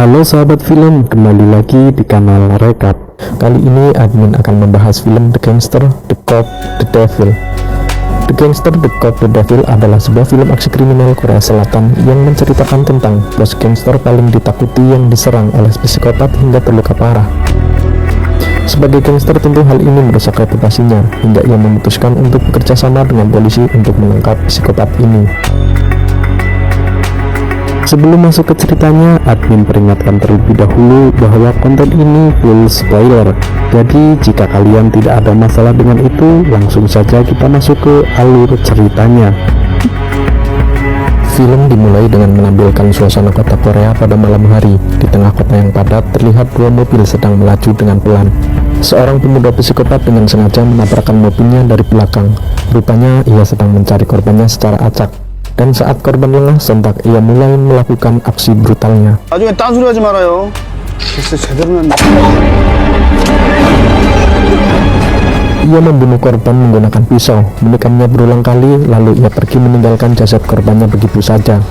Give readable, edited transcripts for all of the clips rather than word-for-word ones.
Halo sahabat film, kembali lagi di kanal Rekap. Kali ini admin akan membahas film The Gangster, The Cop, The Devil. The Gangster, The Cop, The Devil adalah sebuah film aksi kriminal Korea Selatan yang menceritakan tentang bos gangster paling ditakuti yang diserang oleh psikopat hingga terluka parah. Sebagai gangster, tentu hal ini merusak reputasinya hingga ia memutuskan untuk bekerja sama dengan polisi untuk menangkap psikopat ini. Sebelum masuk ke ceritanya, admin peringatkan terlebih dahulu bahwa konten ini full spoiler. Jadi jika kalian tidak ada masalah dengan itu, langsung saja kita masuk ke alur ceritanya. Film dimulai dengan menampilkan suasana kota Korea pada malam hari. Di tengah kota yang padat, terlihat dua mobil sedang melaju dengan pelan. Seorang pemuda psikopat dengan sengaja menabrakkan mobilnya dari belakang. Rupanya ia sedang mencari korbannya secara acak. Dan saat korban lengah, sontak ia mulai melakukan aksi brutalnya. 나중에 딴소리 하지 말아요. 글쎄 제대로 났네. Ia membunuh korban menggunakan pisau, menikamnya berulang kali, lalu ia pergi meninggalkan jasad korbannya begitu saja.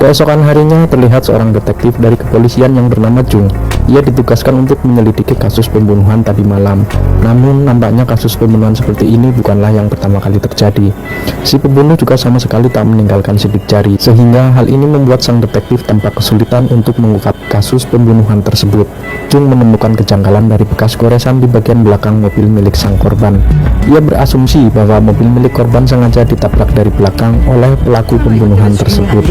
Keesokan harinya terlihat seorang detektif dari kepolisian yang bernama Jung. Ia ditugaskan untuk menyelidiki kasus pembunuhan tadi malam. Namun nampaknya kasus pembunuhan seperti ini bukanlah yang pertama kali terjadi. Si pembunuh juga sama sekali tak meninggalkan sidik jari, sehingga hal ini membuat sang detektif tampak kesulitan untuk mengungkap kasus pembunuhan tersebut. Jung menemukan kejanggalan dari bekas goresan di bagian belakang mobil milik sang korban. Ia berasumsi bahwa mobil milik korban sengaja ditabrak dari belakang oleh pelaku pembunuhan tersebut.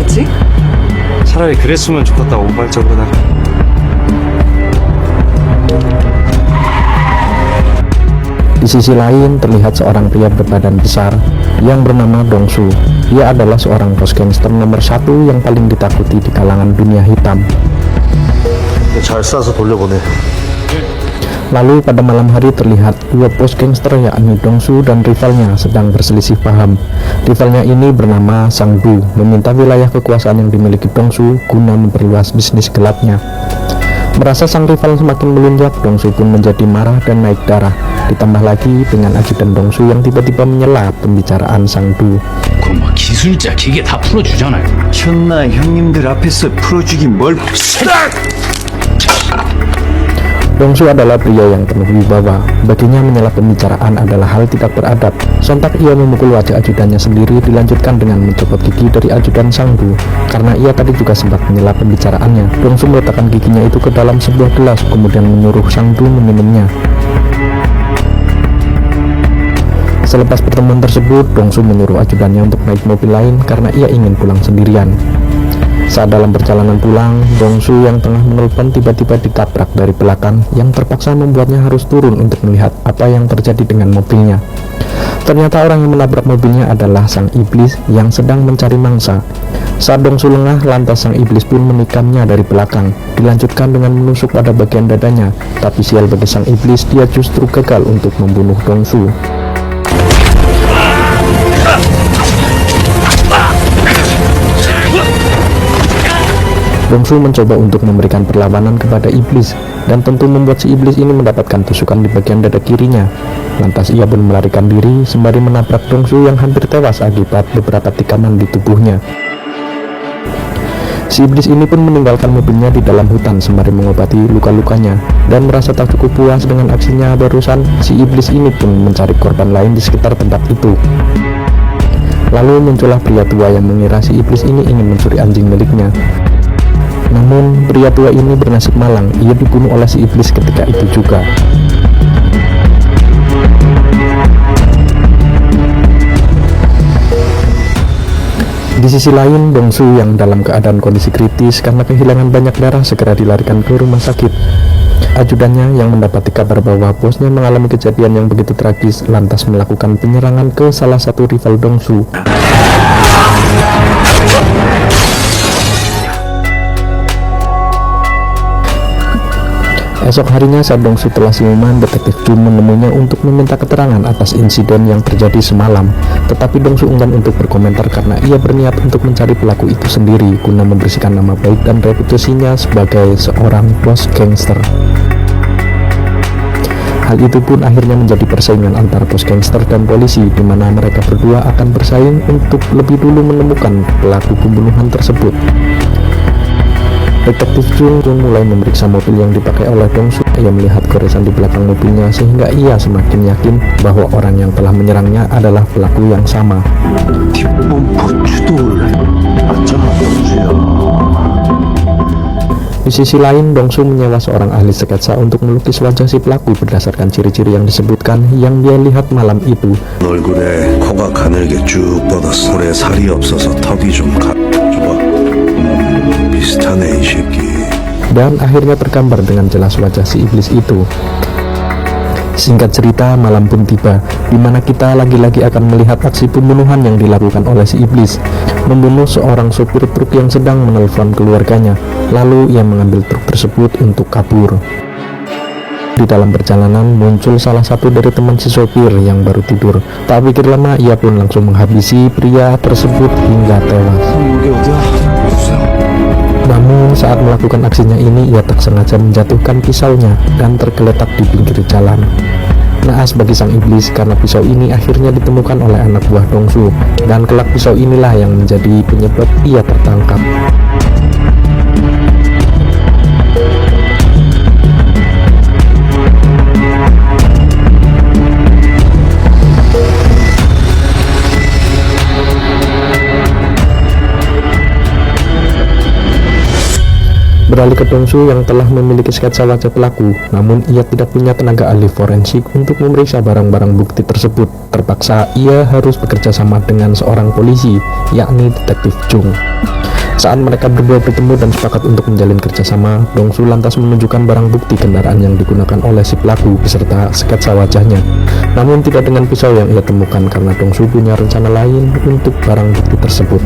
차라리 그랬으면 좋겠다 우발적으로. Di sisi lain, terlihat seorang pria berbadan besar yang bernama Dong-su. Ia adalah seorang bos gangster nomor 1 yang paling ditakuti di kalangan dunia hitam. 잘 쏴서 돌려보내. Lalu pada malam hari terlihat dua bos gangster yakni Dong-su dan rivalnya sedang berselisih paham. Rivalnya ini bernama Sang-du, meminta wilayah kekuasaan yang dimiliki Dong-su guna memperluas bisnis gelapnya. Merasa sang rival semakin melunjak, Dong-su pun menjadi marah dan naik darah. Ditambah lagi dengan ajudan Dong-su yang tiba-tiba menyela pembicaraan Sang-du. 그럼 뭐 기술자 기계 다 풀어주잖아요. 천나 형님들 앞에서 풀어주긴 뭘 Dong-su adalah pria yang penuh wibawa. Baginya menyela pembicaraan adalah hal tidak beradab. Sontak ia memukul wajah ajudannya sendiri, dilanjutkan dengan mencopot gigi dari ajudan Sang-du. Karena ia tadi juga sempat menyela pembicaraannya, Dong-su meletakkan giginya itu ke dalam sebuah gelas, kemudian menyuruh Sang-du meminumnya. Selepas pertemuan tersebut, Dong-su menyuruh ajudannya untuk naik mobil lain karena ia ingin pulang sendirian. Saat dalam perjalanan pulang, Dong-su yang tengah menelpon tiba-tiba ditabrak dari belakang yang terpaksa membuatnya harus turun untuk melihat apa yang terjadi dengan mobilnya. Ternyata orang yang menabrak mobilnya adalah sang iblis yang sedang mencari mangsa. Saat Dong-su lengah, lantas sang iblis pun menikamnya dari belakang, dilanjutkan dengan menusuk pada bagian dadanya. Tapi sial bagi sang iblis, dia justru gagal untuk membunuh Dong-su. Dong-su mencoba untuk memberikan perlawanan kepada iblis, dan tentu membuat si iblis ini mendapatkan tusukan di bagian dada kirinya. Lantas ia pun melarikan diri sembari menabrak Dong-su yang hampir tewas akibat beberapa tikaman di tubuhnya. Si iblis ini pun meninggalkan mobilnya di dalam hutan sembari mengobati luka-lukanya, dan merasa tak cukup puas dengan aksinya barusan, si iblis ini pun mencari korban lain di sekitar tempat itu. Lalu muncullah pria tua yang mengira si iblis ini ingin mencuri anjing miliknya. Namun pria tua ini bernasib malang, ia dibunuh oleh si iblis ketika itu juga. Di sisi lain, Dong-su yang dalam keadaan kondisi kritis karena kehilangan banyak darah segera dilarikan ke rumah sakit. Ajudannya yang mendapati kabar bahwa bosnya mengalami kejadian yang begitu tragis lantas melakukan penyerangan ke salah satu rival Dong-su. Esok harinya saat Dong-su telah siuman, detektif Jun menemuinya untuk meminta keterangan atas insiden yang terjadi semalam. Tetapi Dong-su enggan untuk berkomentar karena ia berniat untuk mencari pelaku itu sendiri guna membersihkan nama baik dan reputasinya sebagai seorang bos gangster. Hal itu pun akhirnya menjadi persaingan antara bos gangster dan polisi, di mana mereka berdua akan bersaing untuk lebih dulu menemukan pelaku pembunuhan tersebut. Detektif Jung mulai memeriksa mobil yang dipakai oleh Dongsu. Ia melihat goresan di belakang mobilnya sehingga ia semakin yakin bahwa orang yang telah menyerangnya adalah pelaku yang sama. 뒷범퍼 추돌 맞잖아 동수야. Di sisi lain, Dongsu menyewa seorang ahli sketsa untuk melukis wajah si pelaku berdasarkan ciri-ciri yang disebutkan yang dia lihat malam itu. 얼굴에 코가 가늘게 쭉 뻗었어. 손에 살이 없어서 턱이 좀 줘봐. 비슷하네 이 새끼. Dan akhirnya tergambar dengan jelas wajah si iblis itu. Singkat cerita, malam pun tiba, di mana kita lagi-lagi akan melihat aksi pembunuhan yang dilakukan oleh si iblis, membunuh seorang sopir truk yang sedang menelpon keluarganya. Lalu ia mengambil truk tersebut untuk kabur. Di dalam perjalanan muncul salah satu dari teman si sopir yang baru tidur. Tak pikir lama, ia pun langsung menghabisi pria tersebut hingga tewas. 여기 어디야? 누구세요? Namun saat melakukan aksinya ini, ia tak sengaja menjatuhkan pisaunya dan tergeletak di pinggir jalan. Naas bagi sang iblis karena pisau ini akhirnya ditemukan oleh anak buah Dongsu, dan kelak pisau inilah yang menjadi penyebab ia tertangkap. Beralih ke Dongsu yang telah memiliki sketsa wajah pelaku, namun ia tidak punya tenaga ahli forensik untuk memeriksa barang-barang bukti tersebut. Terpaksa ia harus bekerja sama dengan seorang polisi, yakni detektif Jung. Saat mereka berdua bertemu dan sepakat untuk menjalin kerjasama, Dongsu lantas menunjukkan barang bukti kendaraan yang digunakan oleh si pelaku beserta sketsa wajahnya. Namun tidak dengan pisau yang ia temukan karena Dongsu punya rencana lain untuk barang bukti tersebut.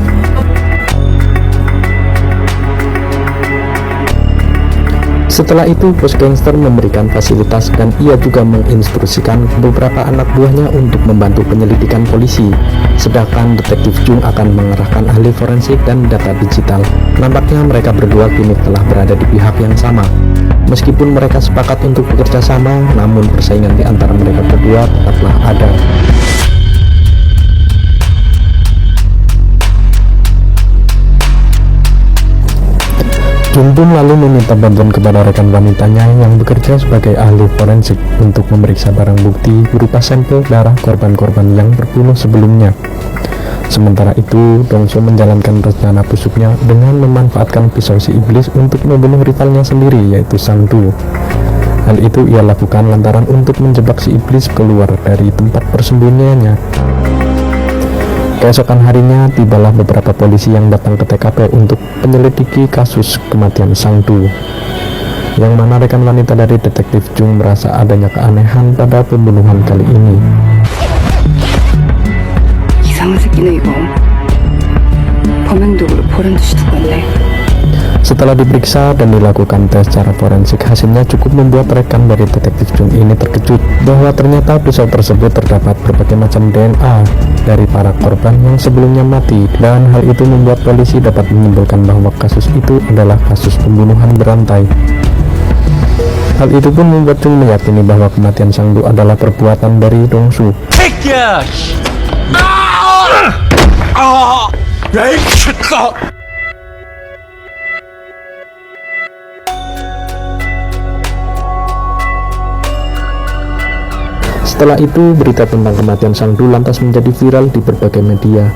Setelah itu, bos gangster memberikan fasilitas dan ia juga menginstruksikan beberapa anak buahnya untuk membantu penyelidikan polisi. Sedangkan detektif Jung akan mengerahkan ahli forensik dan data digital. Nampaknya mereka berdua kini telah berada di pihak yang sama. Meskipun mereka sepakat untuk bekerja sama, namun persaingan di antara mereka berdua tetaplah ada. Jung pun lalu meminta bantuan kepada rekan wanitanya yang bekerja sebagai ahli forensik untuk memeriksa barang bukti berupa sampel darah korban-korban yang terbunuh sebelumnya. Sementara itu, Dongsu menjalankan rencana busuknya dengan memanfaatkan pisau si iblis untuk membunuh rivalnya sendiri, yaitu Sang Du. Hal itu ia lakukan lantaran untuk menjebak si iblis keluar dari tempat persembunyiannya. Keesokan harinya, tibalah beberapa polisi yang datang ke TKP untuk menyelidiki kasus kematian Sang Du, yang mana rekan wanita dari detektif Jung merasa adanya keanehan pada pembunuhan kali ini. 이상한 새끼네 이거. 범행도구를 보란 듯이 두고 있네. Setelah diperiksa dan dilakukan tes secara forensik, hasilnya cukup membuat rekan dari detektif Jung ini terkejut bahwa ternyata pisau tersebut terdapat berbagai macam DNA dari para korban yang sebelumnya mati, dan hal itu membuat polisi dapat menyimpulkan bahwa kasus itu adalah kasus pembunuhan berantai. Hal itu pun membuat Jung meyakini bahwa kematian Sang Du adalah perbuatan dari Dongsu. Setelah itu, berita tentang kematian Sang Du lantas menjadi viral di berbagai media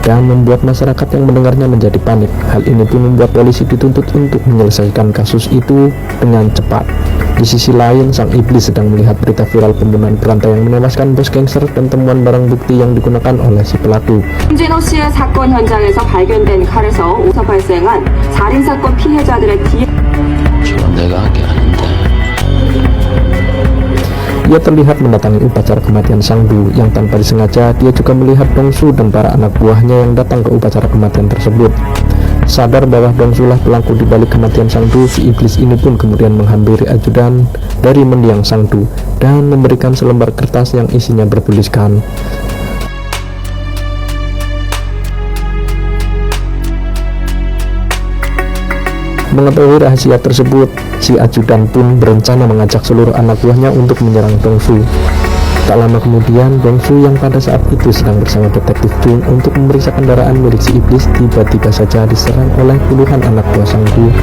dan membuat masyarakat yang mendengarnya menjadi panik. Hal ini pun membuat polisi dituntut untuk menyelesaikan kasus itu dengan cepat. Di sisi lain, sang iblis sedang melihat berita viral pembunuhan berantai yang menewaskan bos gangster dan temuan barang bukti yang digunakan oleh si pelaku. 홍진호 씨의 사건 현장에서 발견된 칼에서 오서 발생한 살인사건 피해자들의 DNA 저건 내가 한 게 아닌데. Ia terlihat mendatangi upacara kematian Sang Du yang tanpa disengaja dia juga melihat Dongsu dan para anak buahnya yang datang ke upacara kematian tersebut. Sadar bahwa Dongsu lah pelaku di balik kematian Sang Du, si iblis ini pun kemudian menghampiri ajudan dari mendiang Sang Du dan memberikan selembar kertas yang isinya bertuliskan, mengetahui rahasia tersebut, si ajudan pun berencana mengajak seluruh anak buahnya untuk menyerang Dongsu. Tak lama kemudian, Dongsu yang pada saat itu sedang bersama detektif Chung untuk memeriksa kendaraan milik si iblis tiba-tiba saja diserang oleh puluhan anak buah sang guru.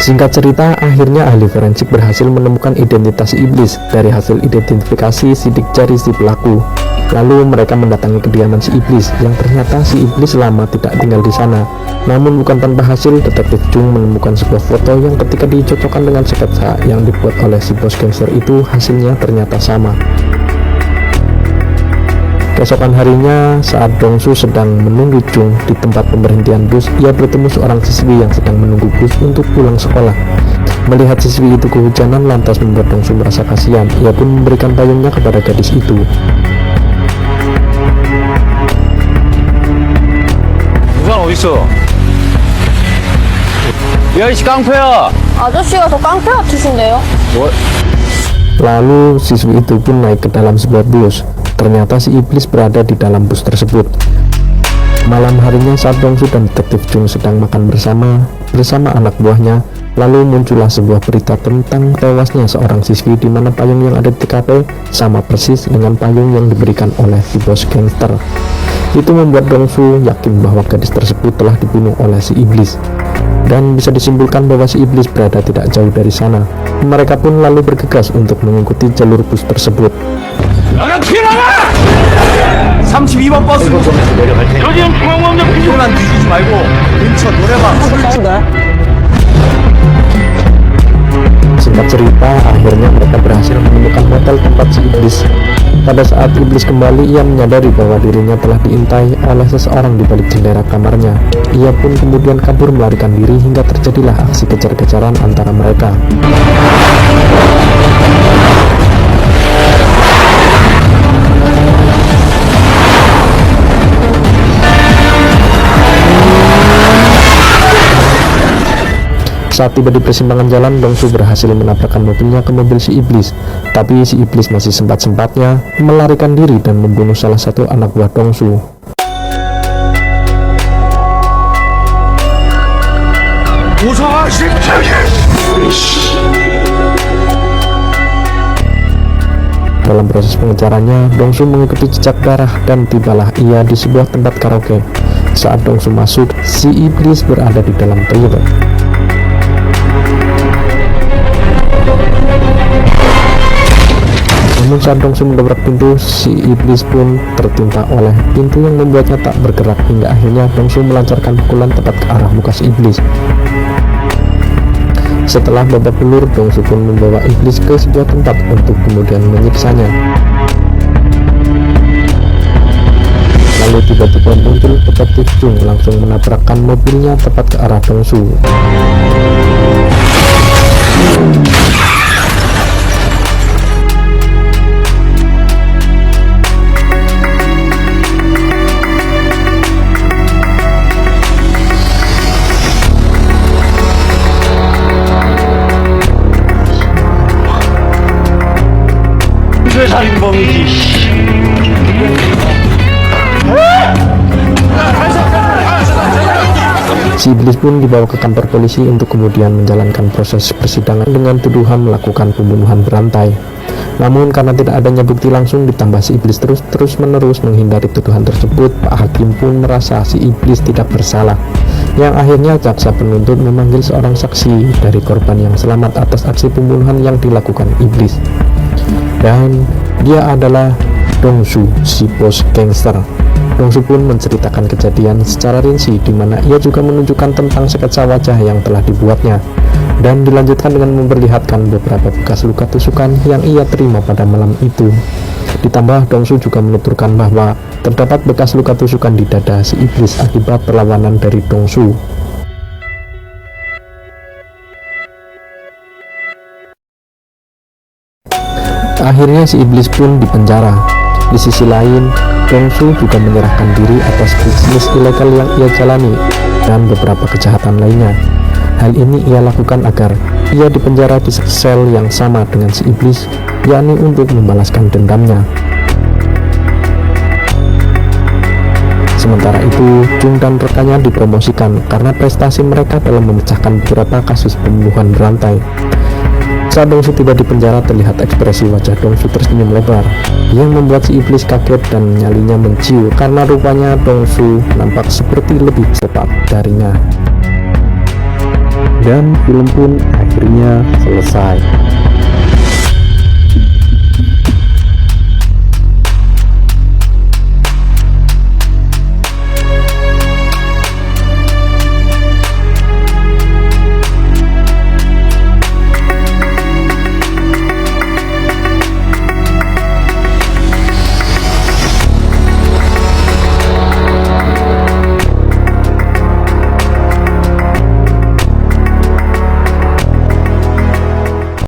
Singkat cerita, akhirnya ahli forensik berhasil menemukan identitas si iblis dari hasil identifikasi sidik jari si pelaku. Lalu mereka mendatangi kediaman si iblis, yang ternyata si iblis lama tidak tinggal di sana. Namun bukan tanpa hasil, detektif Chung menemukan sebuah foto yang ketika dicocokkan dengan sketsa yang dibuat oleh si bos gangster itu, hasilnya ternyata sama. Keesokan harinya, saat Dongsu sedang menunggu Chung di tempat pemberhentian bus, ia bertemu seorang siswi yang sedang menunggu bus untuk pulang sekolah. Melihat siswi itu kehujanan lantas membuat Dongsu merasa kasihan. Ia pun memberikan payungnya kepada gadis itu. 우산 어딨어? 야, 이씨 깡패야! 아저씨가 더 깡패 같으신데요? Lalu siswi itu pun naik ke dalam sebuah bus. Ternyata si iblis berada di dalam bus tersebut. Malam harinya saat Dongsu dan detektif Chung sedang makan bersama anak buahnya, lalu muncullah sebuah berita tentang tewasnya seorang siswi, di mana payung yang ada di TKP sama persis dengan payung yang diberikan oleh si bos gangster. Itu membuat Dongsu yakin bahwa gadis tersebut telah dibunuh oleh si iblis. Dan bisa disimpulkan bahwa si iblis berada tidak jauh dari sana. Mereka pun lalu bergegas untuk mengikuti jalur bus tersebut. 32번 버스 내려갈 테니 여기는 중앙공항역 조금만 뒤지지 말고 근처 노래방 Singkat cerita, akhirnya mereka berhasil menemukan hotel tempat si iblis. Pada saat iblis kembali, ia menyadari bahwa dirinya telah diintai oleh seseorang di balik jendela kamarnya. Ia pun kemudian kabur melarikan diri hingga terjadilah aksi kejar-kejaran antara mereka. Saat tiba di persimpangan jalan, Dongsu berhasil menabrakkan mobilnya ke mobil si iblis. Tapi si iblis masih sempat-sempatnya melarikan diri dan membunuh salah satu anak buah Dongsu. Dalam proses pengejarannya, Dongsu mengikuti jejak darah dan tibalah ia di sebuah tempat karaoke. Saat Dongsu masuk, si iblis berada di dalam toilet. Namun saat Dongsu mendobrak pintu, si iblis pun tertimpa oleh pintu yang membuatnya tak bergerak, hingga akhirnya Dongsu melancarkan pukulan tepat ke arah muka si iblis. Setelah babak belur, Dongsu pun membawa iblis ke sebuah tempat untuk kemudian menyiksanya. Lalu tiba-tiba muncul detektif Chung langsung menabrakkan mobilnya tepat ke arah Dongsu. 살인범이지. Si iblis pun dibawa ke kantor polisi untuk kemudian menjalankan proses persidangan dengan tuduhan melakukan pembunuhan berantai. Namun karena tidak adanya bukti langsung ditambah si iblis terus-menerus menghindari tuduhan tersebut, Pak Hakim pun merasa si iblis tidak bersalah. Yang akhirnya jaksa penuntut memanggil seorang saksi dari korban yang selamat atas aksi pembunuhan yang dilakukan iblis. Dan dia adalah Dongsu, si bos gangster. Dongsu pun menceritakan kejadian secara rinci, di mana ia juga menunjukkan tentang sketsa wajah yang telah dibuatnya, dan dilanjutkan dengan memperlihatkan beberapa bekas luka tusukan yang ia terima pada malam itu. Ditambah, Dongsu juga menuturkan bahwa terdapat bekas luka tusukan di dada si iblis akibat perlawanan dari Dongsu. Akhirnya si iblis pun dipenjara. Di sisi lain, Dongsu juga menyerahkan diri atas bisnis ilegal yang ia jalani dan beberapa kejahatan lainnya. Hal ini ia lakukan agar ia dipenjara di sel yang sama dengan si iblis, yakni untuk membalaskan dendamnya. Sementara itu, Jung dan rekannya dipromosikan karena prestasi mereka dalam memecahkan beberapa kasus pembunuhan berantai. Saat Dongsu tiba di penjara, terlihat ekspresi wajah Dongsu tersenyum lebar yang membuat si iblis kaget dan nyalinya menciut karena rupanya Dongsu nampak seperti lebih cepat darinya. Dan film pun akhirnya selesai.